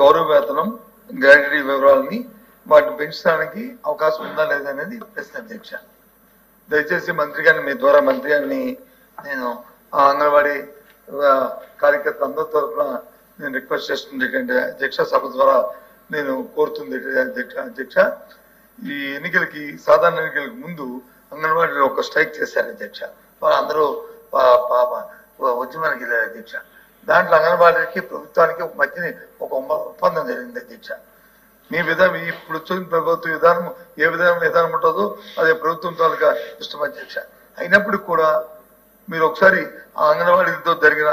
గౌరవ వేతనం గ్రాడ్యుయేట్ వివరాలని వాటిని పెంచడానికి అవకాశం ఉందా లేదా అనేది ప్రశ్న అధ్యక్ష. దయచేసి మంత్రి గారిని మీ ద్వారా మంత్రి గారిని నేను అంగన్వాడీ కార్యకర్త అందరి తరఫున నేను రిక్వెస్ట్ చేస్తుంది ఏంటంటే అధ్యక్ష సభ ద్వారా నేను కోరుతుంది అధ్యక్ష ఈ ఎన్నికలకి సాధారణ ఎన్నికలకు ముందు అంగన్వాడీలో ఒక స్ట్రైక్ చేశారు అధ్యక్ష. వాళ్ళందరూ ఉద్యమానికి వెళ్ళారు అధ్యక్ష. దాంట్లో అంగన్వాడీకి ప్రభుత్వానికి మధ్యని ఒక ఒప్పందం జరిగింది అధ్యక్ష. మీ విధానం ఇప్పుడు వచ్చిన ప్రభుత్వ విధానం ఏ విధానం ఉంటుందో అదే ప్రభుత్వం తాలూకా ఇష్టం అధ్యక్ష. అయినప్పటికీ కూడా మీరు ఒకసారి ఆ అంగన్వాడీతో జరిగిన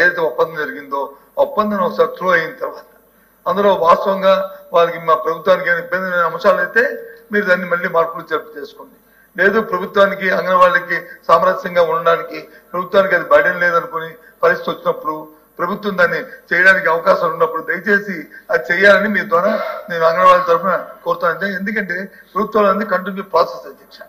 ఏదైతే ఒప్పందం జరిగిందో ఒప్పందం ఒకసారి త్రూ అయిన తర్వాత అందులో వాస్తవంగా వాళ్ళకి మా ప్రభుత్వానికి ఇబ్బంది అంశాలు అయితే మీరు దాన్ని మళ్ళీ మార్పులు చేసుకోండి. లేదు ప్రభుత్వానికి అంగన్వాడీకి సామరస్యంగా ఉండడానికి ప్రభుత్వానికి అది బర్డెన్ లేదనుకుని పరిస్థితి వచ్చినప్పుడు ప్రభుత్వం దాన్ని చేయడానికి అవకాశం ఉన్నప్పుడు దయచేసి అది చేయాలని మీ ద్వారా నేను అంగన్వాడీ తరఫున కోరుతాను. ఎందుకంటే ప్రభుత్వాలు అన్ని కంటిన్యూ ప్రాసెస్ అధ్యక్ష,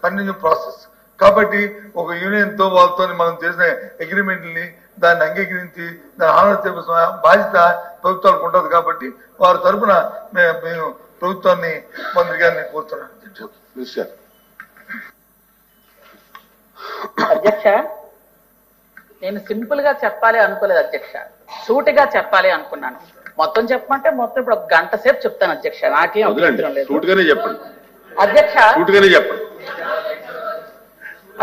కంటిన్యూ ప్రాసెస్ కాబట్టి ఒక యూనియన్ తో వాళ్ళతో మనం చేసిన అగ్రిమెంట్ని దాన్ని అంగీకరించి దాన్ని ఆనర్ చేసిన బాధ్యత ప్రభుత్వాలకు ఉంటుంది. కాబట్టి వారి తరఫున మేము ప్రభుత్వాన్ని మంత్రి గారిని కోరుతున్నాను అధ్యక్ష. అధ్యక్ష నేను సింపుల్ గా చెప్పాలి అనుకోలేదు అధ్యక్ష, సూటిగా చెప్పాలి అనుకున్నాను. మొత్తం చెప్పమంటే మొత్తం ఇప్పుడు ఒక గంట సేపు చెప్తాను అధ్యక్ష, నాకేం అభ్యంతరం లేదు. అధ్యక్ష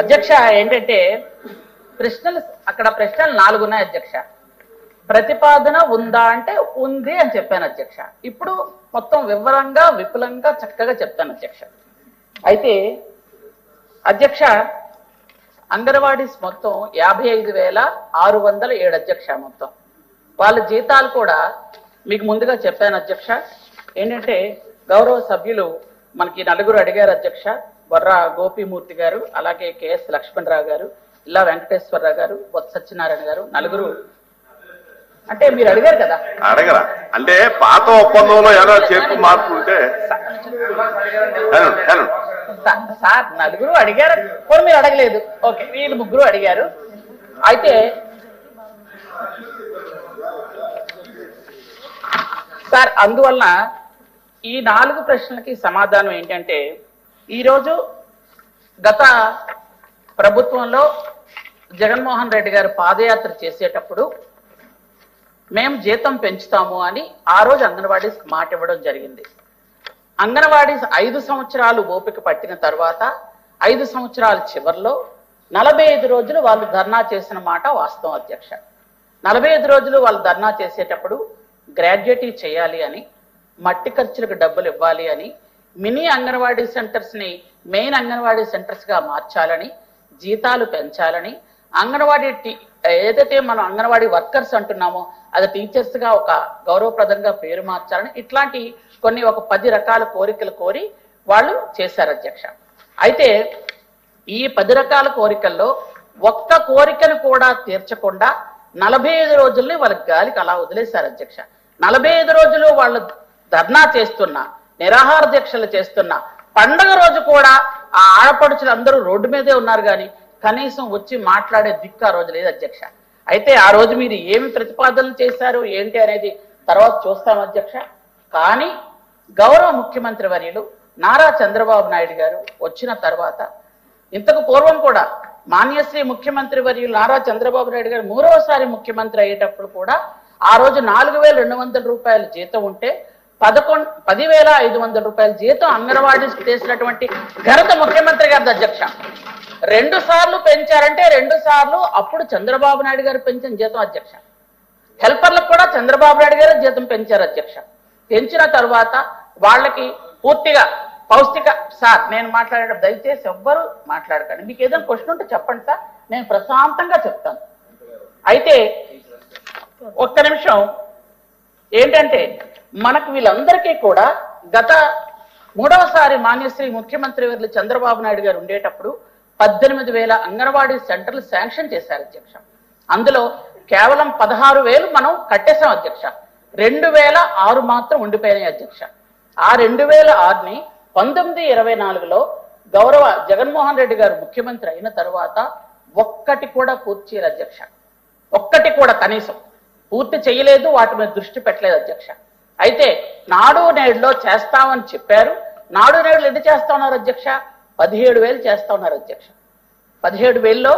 అధ్యక్ష ఏంటంటే ప్రశ్నలు అక్కడ ప్రశ్నలు 4 ఉన్నాయి అధ్యక్ష. ప్రతిపాదన ఉందా అంటే ఉంది అని చెప్పాను అధ్యక్ష. ఇప్పుడు మొత్తం వివరంగా విపులంగా చక్కగా చెప్తాను అధ్యక్ష. అయితే అధ్యక్ష అంగన్వాడీస్ మొత్తం 55,607 అధ్యక్ష. మొత్తం వాళ్ళ జీతాలు కూడా మీకు ముందుగా చెప్పాను అధ్యక్ష. ఏంటంటే గౌరవ సభ్యులు మనకి 4 అడిగారు అధ్యక్ష. బొర్రా గోపీమూర్తి గారు, అలాగే కెఎస్ లక్ష్మణరావు గారు, ఇలా వెంకటేశ్వరరావు గారు, బొత్స సత్యనారాయణ గారు 4 అంటే మీరు అడిగారు కదా. అడగరా అంటే పాత ఒప్పందంలో ఏదో చేర్పు మార్పు ఉంటే సార్ 4 అడిగారు, కూడా మీరు అడగలేదు. ఓకే, వీళ్ళు 3 అడిగారు. అయితే సార్ అందువలన ఈ 4 ప్రశ్నలకి సమాధానం ఏంటంటే ఈరోజు గత ప్రభుత్వంలో జగన్మోహన్ రెడ్డి గారు పాదయాత్ర చేసేటప్పుడు మేము జీతం పెంచుతాము అని ఆ రోజు అంగన్వాడీస్ మాట ఇవ్వడం జరిగింది. అంగన్వాడీస్ 5 సంవత్సరాలు ఓపిక పట్టిన తర్వాత 5 సంవత్సరాల చివరిలో 45 రోజులు వాళ్ళు ధర్నా చేసిన మాట వాస్తవం అధ్యక్ష. 45 రోజులు వాళ్ళు ధర్నా చేసేటప్పుడు గ్రాడ్యుయేటీ చేయాలి అని, మట్టి ఖర్చులకు డబ్బులు ఇవ్వాలి అని, మినీ అంగన్వాడీ సెంటర్స్ ని మెయిన్ అంగన్వాడీ సెంటర్స్ గా మార్చాలని, జీతాలు పెంచాలని, అంగన్వాడీ ఏదైతే మనం అంగన్వాడీ వర్కర్స్ అంటున్నామో అది టీచర్స్ గా ఒక గౌరవప్రదంగా పేరు మార్చాలని ఇట్లాంటి కొన్ని ఒక 10 రకాల కోరికలు కోరి వాళ్ళు చేశారు అధ్యక్ష. అయితే ఈ 10 రకాల కోరికల్లో ఒక్క కోరికను కూడా తీర్చకుండా 45 రోజుల్ని వాళ్ళ గాలికి అలా వదిలేశారు అధ్యక్ష. 45 రోజులు వాళ్ళు ధర్నా చేస్తున్నా, నిరాహార దీక్షలు చేస్తున్నా, పండగ రోజు కూడా ఆ ఆడపడుచులు అందరూ రోడ్డు మీదే ఉన్నారు కానీ కనీసం వచ్చి మాట్లాడే దిక్కు ఆ రోజు లేదు అధ్యక్ష. అయితే ఆ రోజు మీరు ఏమి ప్రతిపాదనలు చేశారు ఏంటి అనేది తర్వాత చూస్తాం అధ్యక్ష. కానీ గౌరవ ముఖ్యమంత్రి వర్యులు నారా చంద్రబాబు నాయుడు గారు వచ్చిన తర్వాత ఇంతకు పూర్వం కూడా మాన్యశ్రీ ముఖ్యమంత్రి వర్యులు నారా చంద్రబాబు నాయుడు గారు 3వసారి ముఖ్యమంత్రి అయ్యేటప్పుడు కూడా ఆ రోజు 4,200 రూపాయల జీతం ఉంటే 10,500 రూపాయల జీతం అంగన్వాడీ చేసినటువంటి ఘనత ముఖ్యమంత్రి గారి అధ్యక్ష. 2 సార్లు పెంచారంటే 2 సార్లు అప్పుడు చంద్రబాబు నాయుడు గారు పెంచిన జీతం అధ్యక్ష. హెల్పర్లకు కూడా చంద్రబాబు నాయుడు గారు జీతం పెంచారు అధ్యక్ష. పెంచిన తర్వాత వాళ్ళకి పూర్తిగా పౌష్టిక సార్ నేను మాట్లాడేటప్పుడు దయచేసి ఎవ్వరు మాట్లాడకండి. మీకు ఏదైనా క్వశ్చన్ ఉంటే చెప్పండి సార్, నేను ప్రశాంతంగా చెప్తాను. అయితే ఒక్క నిమిషం ఏంటంటే మనకు వీళ్ళందరికీ కూడా గత 3వసారి మాన్యశ్రీ ముఖ్యమంత్రి వర్యులు చంద్రబాబు నాయుడు గారు ఉండేటప్పుడు 18,000 అంగన్వాడీ సెంటర్లు శాంక్షన్ చేశారు అధ్యక్ష. అందులో కేవలం 16,000 మనం కట్టేశాం అధ్యక్ష. 2,006 మాత్రం ఉండిపోయినాయి అధ్యక్ష. ఆ 2,006ని 1924లో గౌరవ జగన్మోహన్ రెడ్డి గారు ముఖ్యమంత్రి అయిన తర్వాత ఒక్కటి కూడా పూర్తి చేయాలి అధ్యక్ష. ఒక్కటి కూడా కనీసం పూర్తి చేయలేదు, వాటి మీద దృష్టి పెట్టలేదు అధ్యక్ష. అయితే నాడు నేడులో చేస్తామని చెప్పారు. నాడు నేడులో ఎన్ని చేస్తా ఉన్నారు అధ్యక్ష? 17,000 చేస్తా ఉన్నారు అధ్యక్ష. 17,000లో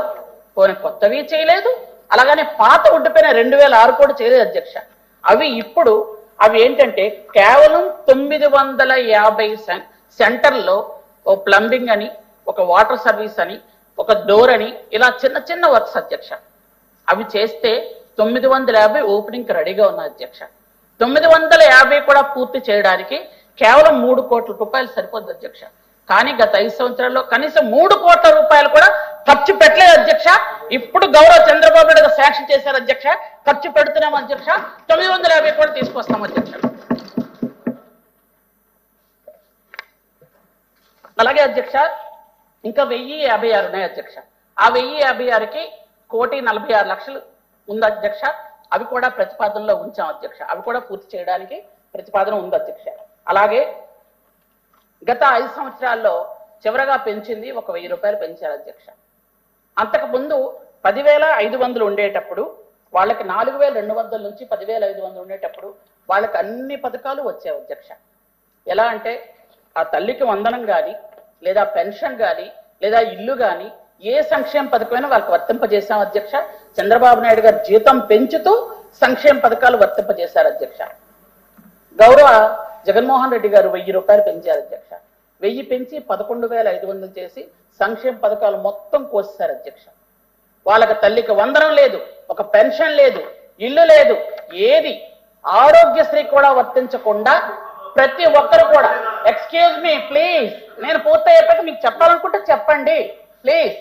కొన్ని కొత్తవి చేయలేదు, అలాగనే పాత ఉండిపోయిన 2,006 కూడా చేయలేదు అధ్యక్ష. అవి ఏంటంటే కేవలం 950 సెంటర్లో ఓ ప్లంబింగ్ అని, ఒక వాటర్ సర్వీస్ అని, ఒక డోర్ అని, ఇలా చిన్న చిన్న వర్క్స్ అధ్యక్ష. అవి చేస్తే 950 ఓపెనింగ్ రెడీగా ఉన్నాయి అధ్యక్ష. 950 కూడా పూర్తి చేయడానికి కేవలం 3 కోట్ల రూపాయలు సరిపోద్ది అధ్యక్ష. కానీ గత 5 సంవత్సరాల్లో కనీసం 3 కోట్ల రూపాయలు కూడా ఖర్చు పెట్టలేదు అధ్యక్ష. ఇప్పుడు గౌరవ చంద్రబాబు నాయుడు శాంక్షన్ చేశారు అధ్యక్ష. ఖర్చు పెడుతున్నాం అధ్యక్ష. 950 కూడా తీసుకొస్తాం అధ్యక్ష. అలాగే అధ్యక్ష ఇంకా 1056 ఉన్నాయి అధ్యక్ష. ఆ 1056కి 1,46,00,000 ఉంది అధ్యక్ష. అవి కూడా ప్రతిపాదనలో ఉంచాం అధ్యక్ష. అవి కూడా పూర్తి చేయడానికి ప్రతిపాదన ఉంది అధ్యక్ష. అలాగే గత 5 సంవత్సరాల్లో చివరగా పెంచింది ఒక 1,000 రూపాయలు పెంచారు అధ్యక్ష. అంతకు ముందు 10,500 ఉండేటప్పుడు వాళ్ళకి 4,200 నుంచి 10,500 ఉండేటప్పుడు వాళ్ళకి అన్ని పథకాలు వచ్చాయి అధ్యక్ష. ఎలా అంటే ఆ తల్లికి వందనం కానీ, లేదా పెన్షన్ కానీ, లేదా ఇల్లు కానీ, ఏ సంక్షేమ పథకమైనా వాళ్ళకి వర్తింపజేశాం అధ్యక్ష. చంద్రబాబు నాయుడు గారు జీతం పెంచుతూ సంక్షేమ పథకాలు వర్తింపజేశారు అధ్యక్ష. గౌరవ జగన్మోహన్ రెడ్డి గారు 1,000 రూపాయలు పెంచారు అధ్యక్ష. 1000 పెంచి 11,500 చేసి సంక్షేమ పథకాలు మొత్తం కోసేశారు అధ్యక్ష. వాళ్ళకి తల్లికి వందనం లేదు, ఒక పెన్షన్ లేదు, ఇల్లు లేదు, ఏది ఆరోగ్యశ్రీ కూడా వర్తించకుండా ప్రతి ఒక్కరు కూడా, ఎక్స్క్యూజ్ మీ ప్లీజ్, నేను పూర్తయ్యేపటి మీకు చెప్పాలనుకుంటే చెప్పండి ప్లీజ్.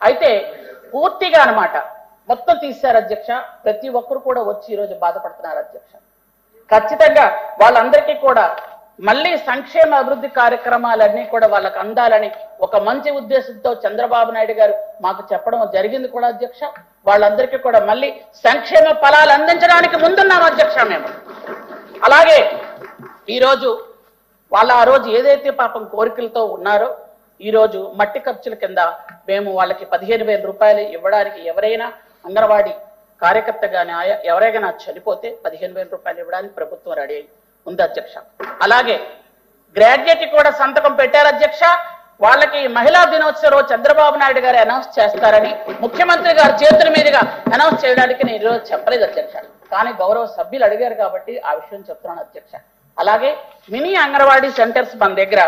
అయితే పూర్తిగా అన్నమాట మొత్తం తీశారు అధ్యక్ష. ప్రతి ఒక్కరు కూడా వచ్చి ఈరోజు బాధపడుతున్నారు అధ్యక్ష. ఖచ్చితంగా వాళ్ళందరికీ కూడా మళ్ళీ సంక్షేమ అభివృద్ధి కార్యక్రమాలన్నీ కూడా వాళ్ళకి అందాలని ఒక మంచి ఉద్దేశంతో చంద్రబాబు నాయుడు గారు మాకు చెప్పడం జరిగింది కూడా అధ్యక్ష. వాళ్ళందరికీ కూడా మళ్ళీ సంక్షేమ ఫలాలు అందించడానికి ముందున్నాం అధ్యక్ష మేము. అలాగే ఈరోజు వాళ్ళ ఆ రోజు ఏదైతే పాపం కోరికలతో ఉన్నారో, ఈరోజు మట్టి ఖర్చుల కింద మేము వాళ్ళకి 15,000 రూపాయలు ఇవ్వడానికి, ఎవరైనా అంగన్వాడీ కార్యకర్త కానీ ఎవరైనా చనిపోతే 15,000 రూపాయలు ఇవ్వడానికి ప్రభుత్వం రెడీ ఉంది అధ్యక్ష. అలాగే గ్రాడ్యుయేట్ కూడా సంతకం పెట్టారు అధ్యక్ష. వాళ్ళకి మహిళా దినోత్సవం రోజు చంద్రబాబు నాయుడు గారు అనౌన్స్ చేస్తారని ముఖ్యమంత్రి గారు చేతుల మీదుగా అనౌన్స్ చేయడానికి నేను ఈరోజు చెప్పలేదు అధ్యక్ష. కానీ గౌరవ సభ్యులు అడిగారు కాబట్టి ఆ విషయం చెప్తున్నాను అధ్యక్ష. అలాగే మినీ అంగన్వాడీ సెంటర్స్ మన దగ్గర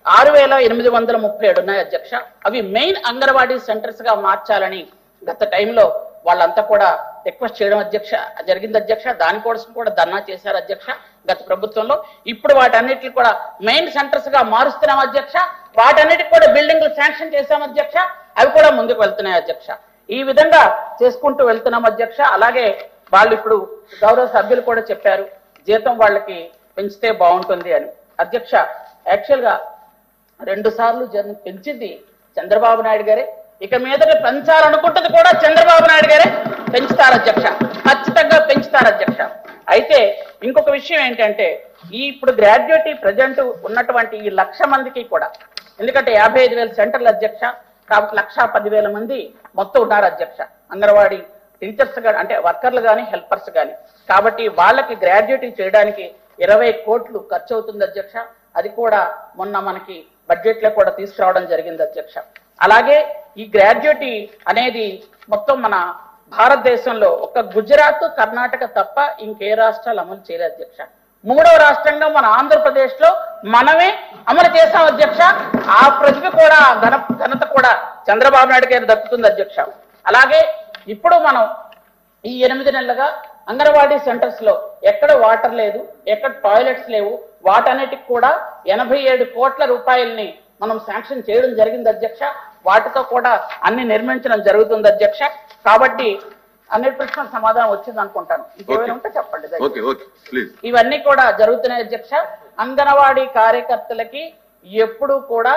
6,837 ఉన్నాయి అధ్యక్ష. అవి మెయిన్ అంగన్వాడీ సెంటర్స్ గా మార్చాలని గత టైంలో వాళ్ళంతా కూడా రిక్వెస్ట్ చేయడం అధ్యక్ష జరిగింది అధ్యక్ష. దానికోసం కూడా ధర్నా చేశారు అధ్యక్ష గత ప్రభుత్వంలో. ఇప్పుడు వాటన్నిటిని కూడా మెయిన్ సెంటర్స్ గా మారుస్తున్నాం అధ్యక్ష. వాటన్నిటికి కూడా బిల్డింగ్లు శాంక్షన్ చేశాం అధ్యక్ష. అవి కూడా ముందుకు వెళ్తున్నాయి అధ్యక్ష. ఈ విధంగా చేసుకుంటూ వెళ్తున్నాం అధ్యక్ష. అలాగే వాళ్ళు ఇప్పుడు గౌరవ సభ్యులు కూడా చెప్పారు జీతం వాళ్ళకి పెంచితే బాగుంటుంది అని అధ్యక్ష. యాక్చువల్ గా 2 సార్లు పెంచింది చంద్రబాబు నాయుడు గారే. ఇక మీదట పెంచాలనుకుంటుంది కూడా చంద్రబాబు నాయుడు గారే పెంచుతారు అధ్యక్ష. ఖచ్చితంగా పెంచుతారు అధ్యక్ష. అయితే ఇంకొక విషయం ఏంటంటే ఇప్పుడు గ్రాడ్యుయేటీ ప్రజెంట్ ఉన్నటువంటి ఈ 1,00,000 మందికి కూడా, ఎందుకంటే 55,000 సెంటర్లు అధ్యక్ష, కాబట్టి 1,10,000 మంది మొత్తం ఉన్నారు అధ్యక్ష. అంగన్వాడీ టీచర్స్ కానీ, అంటే వర్కర్లు కానీ, హెల్పర్స్ కానీ. కాబట్టి వాళ్ళకి గ్రాడ్యుయేటీ చేయడానికి 20 కోట్లు ఖర్చు అవుతుంది అధ్యక్ష. అది కూడా మొన్న మనకి బడ్జెట్ లో కూడా తీసుకురావడం జరిగింది అధ్యక్ష. అలాగే ఈ గ్రాడ్యుయేటీ అనేది మొత్తం మన భారతదేశంలో ఒక గుజరాత్, కర్ణాటక తప్ప ఇంకే రాష్ట్రాలు అమలు చేయలేదు అధ్యక్ష. 3వ రాష్ట్రంగా మన ఆంధ్రప్రదేశ్ లో మనమే అమలు చేశాం అధ్యక్ష. ఆ ప్రతిభ కూడా ఘనత కూడా చంద్రబాబు నాయుడు గారు దక్కుతుంది అధ్యక్ష. అలాగే ఇప్పుడు మనం ఈ 8 నెలలుగా అంగన్వాడీ సెంటర్స్ లో ఎక్కడ వాటర్ లేదు, ఎక్కడ టాయిలెట్స్ లేవు, వాటన్నిటికి కూడా 87 కోట్ల రూపాయలని మనం శాంక్షన్ చేయడం జరిగింది అధ్యక్ష. వాటితో కూడా అన్ని నిర్మించడం జరుగుతుంది అధ్యక్ష. కాబట్టి అన్నిటి ప్రశ్నలకు సమాధానం వచ్చింది అనుకుంటాను. ఇంకేమైనా ఉంటే చెప్పండి. ఇవన్నీ కూడా జరుగుతున్నాయి అధ్యక్ష. అంగన్వాడీ కార్యకర్తలకి ఎప్పుడు కూడా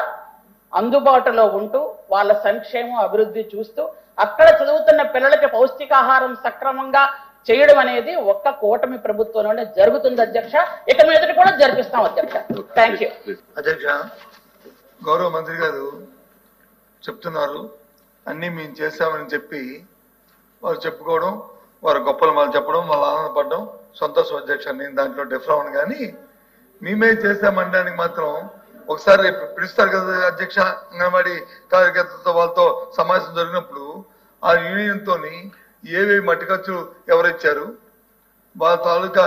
అందుబాటులో ఉంటూ వాళ్ళ సంక్షేమం అభివృద్ధి చూస్తూ అక్కడ చదువుతున్న పిల్లలకి పౌష్టికాహారం సక్రమంగా చేయడం అనేది ఒక్క కూటమి ప్రభుత్వంలోనే జరుగుతుంది అధ్యక్ష. ఇక మీదట కూడా జరిపిస్తాం అధ్యక్ష. థ్యాంక్ యూ అధ్యక్ష. గౌరవ మంత్రి గారు చెప్తున్నారు అన్ని మేము చేస్తామని చెప్పి వాళ్ళు చెప్పుకోవడం, వారి గొప్పలు వాళ్ళు చెప్పడం, వాళ్ళు ఆనందపడడం సంతోషం అధ్యక్ష. నేను దాంట్లో డిఫర్ అవ్వను. కానీ మేమే చేసామనడానికి మాత్రం ఒకసారి పిలుస్తారు కదా అధ్యక్ష, అంగన్వాడీ కార్యకర్తలతో వాళ్ళతో సమావేశం జరిగినప్పుడు ఆ యూనియన్ తోని ఏవేవి మట్టి ఖర్చులు ఎవరిచ్చారు, వాళ్ళ తాలూకా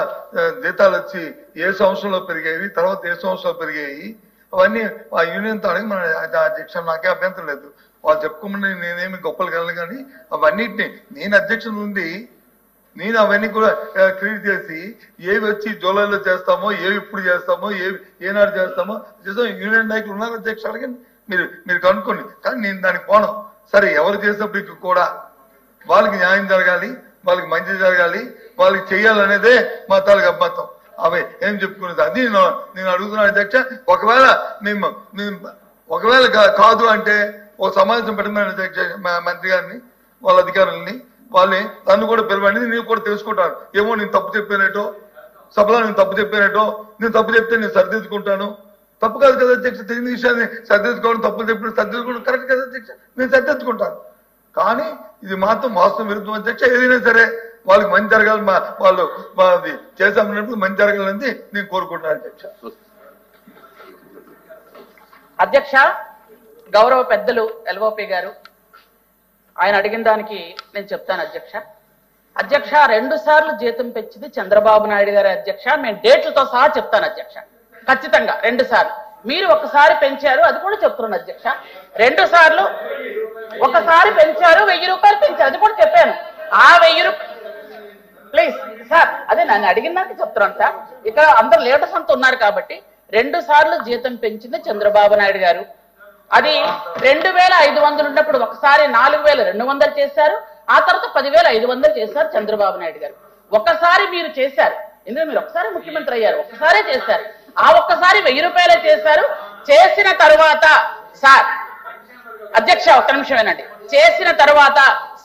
జీతాలు వచ్చి ఏ సంవత్సరంలో పెరిగాయి, తర్వాత ఏ సంవత్సరంలో పెరిగాయి, అవన్నీ ఆ యూనియన్తో అడిగి మన అధ్యక్ష నాకే అభ్యంతరం లేదు. వాళ్ళు చెప్పుకోమని నేనేమి గొప్పలు కలను. కానీ అవన్నిటిని నేను అధ్యక్షుడు నుండి నేను అవన్నీ కూడా క్రియేట్ చేసి ఏవి వచ్చి జూలైలో చేస్తామో, ఏవి ఇప్పుడు చేస్తామో, ఏవి ఏనాడు చేస్తామో యూనియన్ నాయకులు ఉన్నారు అధ్యక్ష, అడగండి మీరు కనుక్కోండి. కానీ నేను దానికి పోను. సరే ఎవరు చేసినప్పటికీ కూడా వాళ్ళకి న్యాయం జరగాలి, వాళ్ళకి మంచి జరగాలి, వాళ్ళకి చెయ్యాలనేదే మా తాలూకు అబ్బతం. అవి ఏం చెప్పుకునేది అది నేను అడుగుతున్నాను అధ్యక్ష. ఒకవేళ కాదు అంటే ఒక సమావేశం పెట్టమని అధ్యక్ష మంత్రి గారిని, వాళ్ళ అధికారులని, వాళ్ళని నన్ను కూడా పిలవండి. నేను కూడా తెలుసుకుంటాను. ఏమో నేను తప్పు చెప్పానటో, సభలో నేను తప్పు చెప్పానటో, నేను తప్పు చెప్తే నేను సరిదిద్దుకుంటాను. తప్పు కాదు కదా అధ్యక్ష, తెలియని విషయాన్ని సరిదిద్దుకోవడం, తప్పులు చెప్పిన సరిదిద్దుకోవడం కరెక్ట్ కదా అధ్యక్ష, నేను సరిదిద్దుకుంటాను. కానీ ఇది మాత్రం వాస్తవం విరుద్ధం అధ్యక్ష. ఏదైనా సరే వాళ్ళకి మంచి జరగాలి, వాళ్ళు చేసామన్నప్పుడు మంచి జరగాలని నేను కోరుకుంటున్నాను అధ్యక్ష. అధ్యక్ష, గౌరవ పెద్దలు ఎల్ఓపి గారు ఆయన అడిగిన దానికి నేను చెప్తాను అధ్యక్ష. అధ్యక్ష 2 సార్లు జీతం పెంచింది చంద్రబాబు నాయుడు గారి అధ్యక్ష. మేము డేట్లతో సహా చెప్తాను అధ్యక్ష. ఖచ్చితంగా 2 సార్లు. మీరు ఒకసారి పెంచారు, అది కూడా చెప్తున్నాను అధ్యక్ష. 2 సార్లు ఒకసారి పెంచారు, 1000 రూపాయలు పెంచారు, అది కూడా చెప్పాను. ఆ 1000 రూపాయలు ప్లీజ్ సార్, అదే నన్ను అడిగిన దానికి చెప్తున్నాను సార్. ఇక్కడ అందరు లీడర్స్ అంతా ఉన్నారు కాబట్టి 2 సార్లు జీతం పెంచింది చంద్రబాబు నాయుడు గారు. అది 2500 ఉన్నప్పుడు ఒకసారి 4200 చేశారు, ఆ తర్వాత 10500 చేశారు చంద్రబాబు నాయుడు గారు. ఒకసారి మీరు చేశారు, ఎందుకంటే మీరు ఒకసారి ముఖ్యమంత్రి అయ్యారు, ఒక్కసారే చేశారు. ఆ ఒక్కసారి 1000 రూపాయలే చేశారు. చేసిన తర్వాత సార్ అధ్యక్ష ఒక్క నిమిషం ఏనండి, చేసిన తర్వాత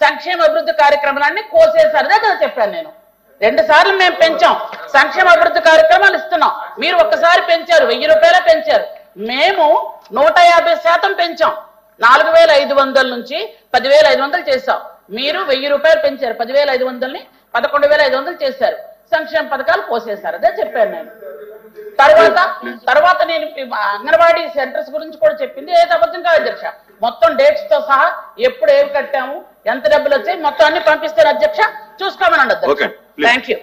సంక్షేమ అభివృద్ధి కార్యక్రమాలన్నీ కోసేశారు. అదే కదా చెప్పాను నేను. 2 సార్లు మేము పెంచాం, సంక్షేమ అభివృద్ధి కార్యక్రమాలు ఇస్తున్నాం. మీరు ఒక్కసారి పెంచారు, 1000 రూపాయలే పెంచారు. మేము 150% పెంచాం. 4500 నుంచి 10500 చేశాం. మీరు 1000 రూపాయలు పెంచారు, 10500ని 11500 చేశారు. సంక్షేమ పథకాలు పోసేశారు. అదే చెప్పాను నేను. తర్వాత నేను అంగన్వాడీ సెంటర్స్ గురించి కూడా చెప్పింది ఏది అబద్ధం కాదు అధ్యక్ష. మొత్తం డేట్స్ తో సహా ఎప్పుడు ఏమి కట్టాము, ఎంత డబ్బులు వచ్చాయి, మొత్తం అన్ని పంపిస్తారు అధ్యక్ష. చూసుకోమనండి అధ్యక్ష. Thank you.